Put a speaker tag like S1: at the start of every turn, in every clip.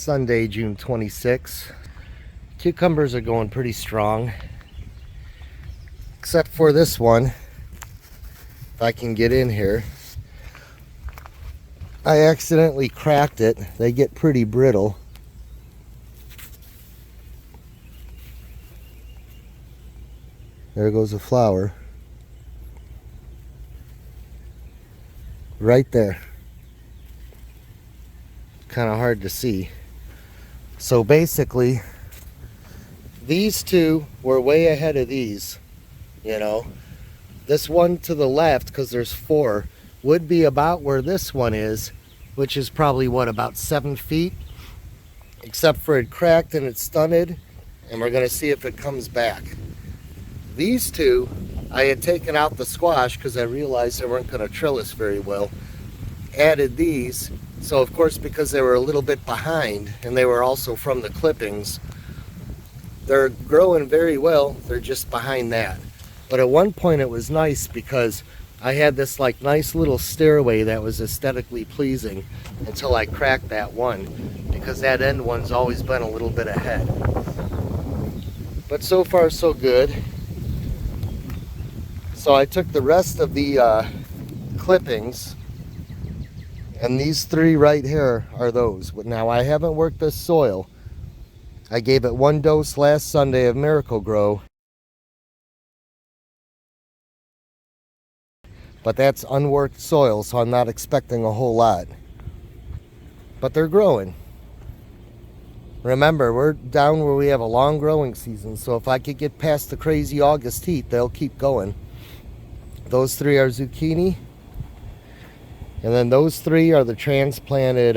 S1: Sunday, June 26th. Cucumbers are going pretty strong, except for this one. If I can get in here, I accidentally cracked it. They get pretty brittle. There goes a flower. Right there. Kind of hard to see. So basically, these two were way ahead of these, you know. This one to the left, because there's 4, would be about where this one is, which is probably, what, about 7 feet? Except for it cracked and it's stunted, and we're going to see if it comes back. These two, I had taken out the squash because I realized they weren't going to trellis very well. Added these, so of course, because they were a little bit behind, and they were also from the clippings, they're growing very well. They're just behind that. But at one point it was nice because I had this like nice little stairway that was aesthetically pleasing until I cracked that one, because that end one's always been a little bit ahead. But so far so good. So I took the rest of the clippings, and these 3 right here are those. Now I haven't worked this soil. I gave it 1 dose last Sunday of Miracle Grow, but that's unworked soil, so I'm not expecting a whole lot. But they're growing. Remember, we're down where we have a long growing season, so if I could get past the crazy August heat, they'll keep going. Those 3 are zucchini, and then those 3 are the transplanted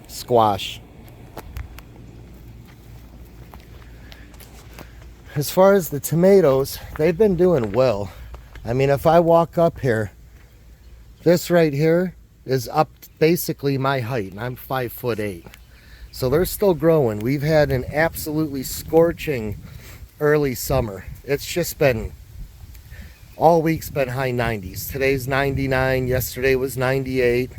S1: squash. As far as the tomatoes, they've been doing well. I mean, if I walk up here, this right here is up basically my height, and I'm 5'8". So they're still growing. We've had an absolutely scorching early summer. It's just been, all week's been high 90s. Today's 99, yesterday was 98,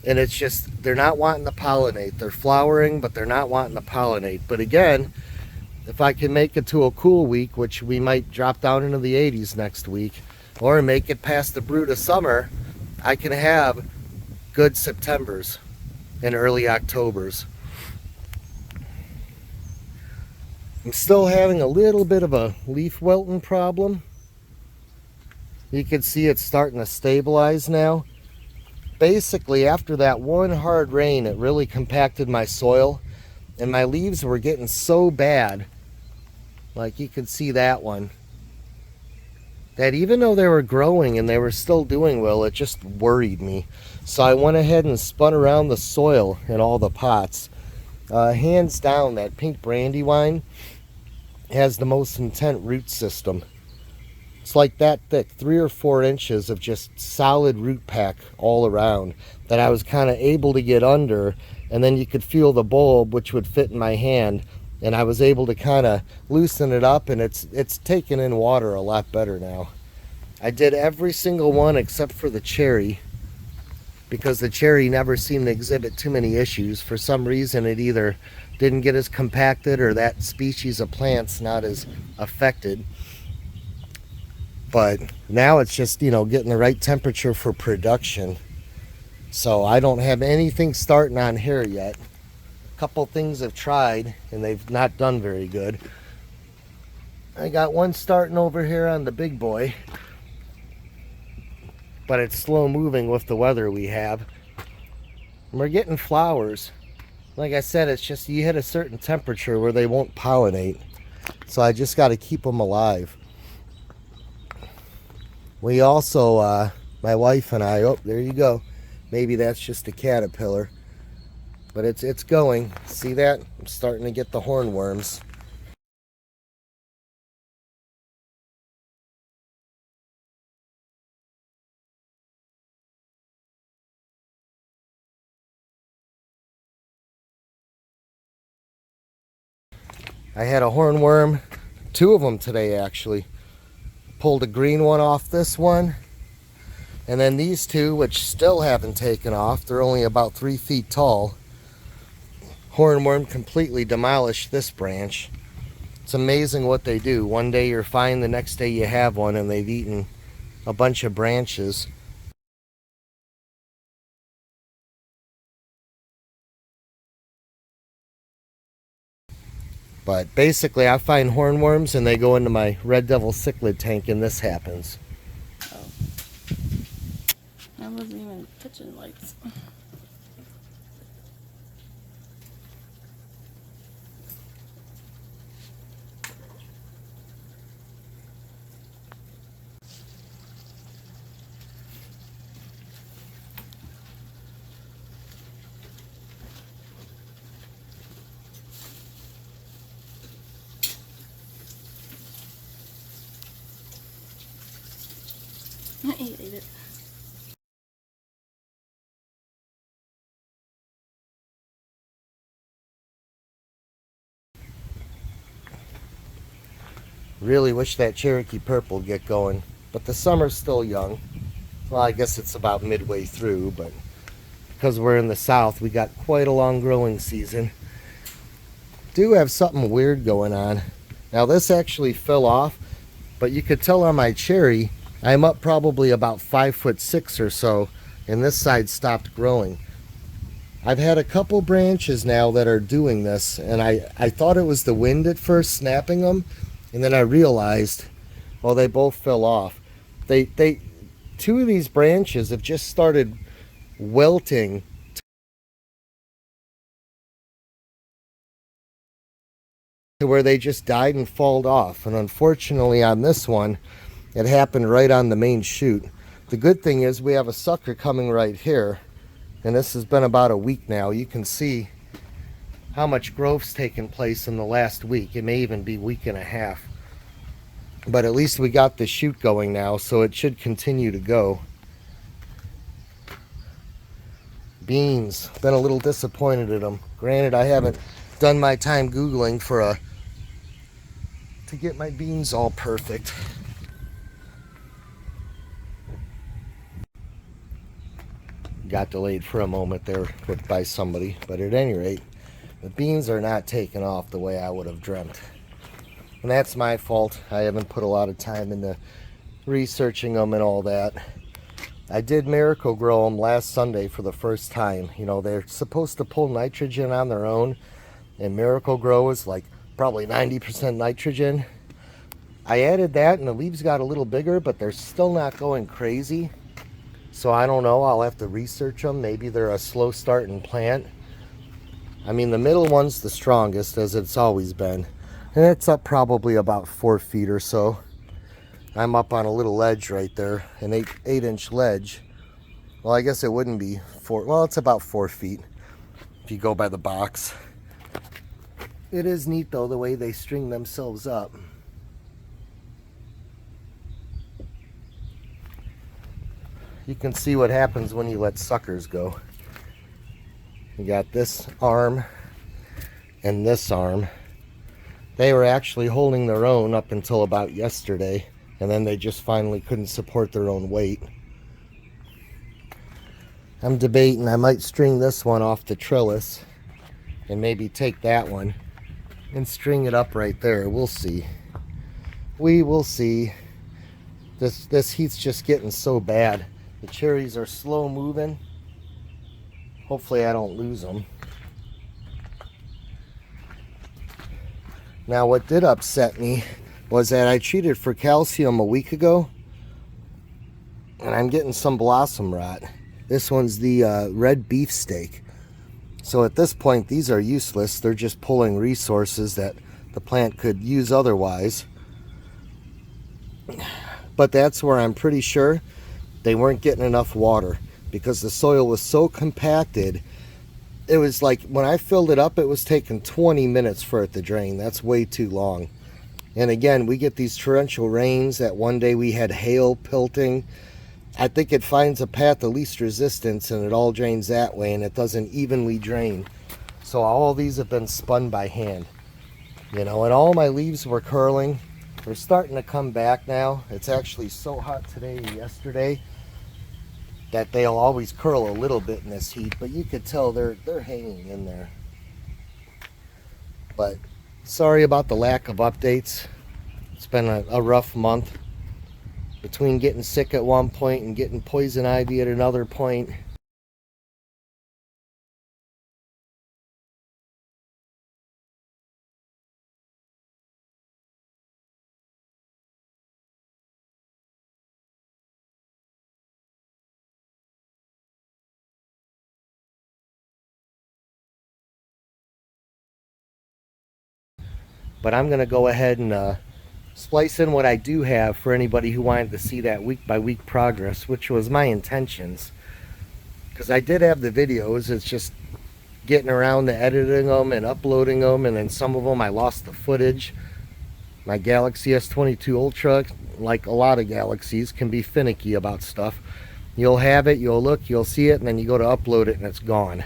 S1: and it's just, they're not wanting to pollinate. They're flowering, but they're not wanting to pollinate. But again, if I can make it to a cool week, which we might drop down into the 80s next week, or make it past the brood of summer, I can have good Septembers and early Octobers. I'm still having a little bit of a leaf wilting problem. You can see it's starting to stabilize now. Basically, after that one hard rain, it really compacted my soil, and my leaves were getting so bad, like you can see that one, that even though they were growing and they were still doing well, it just worried me. So I went ahead and spun around the soil in all the pots. Hands down, that pink brandywine has the most intense root system. It's like that thick, 3 or 4 inches of just solid root pack all around that I was kind of able to get under, and then you could feel the bulb, which would fit in my hand, and I was able to kind of loosen it up, and it's taking in water a lot better now. I did every single one except for the cherry, because the cherry never seemed to exhibit too many issues. For some reason, it either didn't get as compacted, or that species of plant's not as affected. But now it's just, you know, getting the right temperature for production. So I don't have anything starting on here yet. A couple things I've tried, and they've not done very good. I got one starting over here on the big boy, but it's slow moving with the weather we have. And we're getting flowers. Like I said, it's just you hit a certain temperature where they won't pollinate. So I just got to keep them alive. We also, my wife and I, oh, there you go. Maybe that's just a caterpillar. But it's going. See that? I'm starting to get the hornworms. I had a hornworm, 2 of them today actually. Pulled a green one off this one, and then these 2, which still haven't taken off, they're only about 3 feet tall. hornworm completely demolished this branch. It's amazing what they do. One day you're fine, the next day you have one, and they've eaten a bunch of branches. But basically I find hornworms and they go into my red devil cichlid tank and this happens.
S2: Oh. I wasn't even touching lights. I ate it.
S1: Really wish that Cherokee purple would get going, but the summer's still young. Well, I guess it's about midway through, but because we're in the south, we got quite a long growing season. Do have something weird going on. Now this actually fell off, but you could tell on my cherry, I'm up probably about 5'6" or so, and this side stopped growing. I've had a couple branches now that are doing this, and I thought it was the wind at first snapping them, and then I realized, well, they both fell off. Two of these branches have just started wilting to where they just died and falled off. And unfortunately on this one, it happened right on the main shoot. The good thing is we have a sucker coming right here, and this has been about a week now. You can see how much growth's taken place in the last week. It may even be a week and a half. But at least we got the shoot going now, so it should continue to go. Beans, been a little disappointed at them. Granted, I haven't done my time Googling to get my beans all perfect. Got delayed for a moment there by somebody, but at any rate, the beans are not taking off the way I would have dreamt. And that's my fault. I haven't put a lot of time into researching them and all that. I did miracle grow them last Sunday for the first time. You know, they're supposed to pull nitrogen on their own, and miracle grow is like probably 90% nitrogen. I added that and the leaves got a little bigger, but they're still not going crazy. So I don't know, I'll have to research them. Maybe they're a slow starting plant. I mean, the middle one's the strongest, as it's always been. And it's up probably about 4 feet or so. I'm up on a little ledge right there, an 8-inch ledge. Well, I guess it wouldn't be 4, well, it's about 4 feet if you go by the box. It is neat though, the way they string themselves up. You can see what happens when you let suckers go. You got this arm and this arm. They were actually holding their own up until about yesterday, and then they just finally couldn't support their own weight. I'm debating I might string this one off the trellis and maybe take that one and string it up right there. We'll see. We will see. This heat's just getting so bad. The cherries are slow moving. Hopefully I don't lose them. Now what did upset me was that I treated for calcium a week ago, and I'm getting some blossom rot. This one's the red beefsteak. So at this point these are useless. They're just pulling resources that the plant could use otherwise. But that's where I'm pretty sure they weren't getting enough water, because the soil was so compacted. It was like when I filled it up, it was taking 20 minutes for it to drain. That's way too long. And again, we get these torrential rains. That one day we had hail pelting. I think it finds a path of least resistance and it all drains that way, and it doesn't evenly drain. So all these have been spun by hand, you know, and all my leaves were curling. They're starting to come back now. It's actually so hot today and yesterday that they'll always curl a little bit in this heat, but you could tell they're hanging in there. But sorry about the lack of updates. It's been a rough month between getting sick at one point and getting poison ivy at another point. But I'm going to go ahead and splice in what I do have for anybody who wanted to see that week by week progress, which was my intentions. Because I did have the videos, it's just getting around to editing them and uploading them, and then some of them I lost the footage. My Galaxy S22 Ultra, like a lot of Galaxies, can be finicky about stuff. You'll have it, you'll look, you'll see it, and then you go to upload it and it's gone.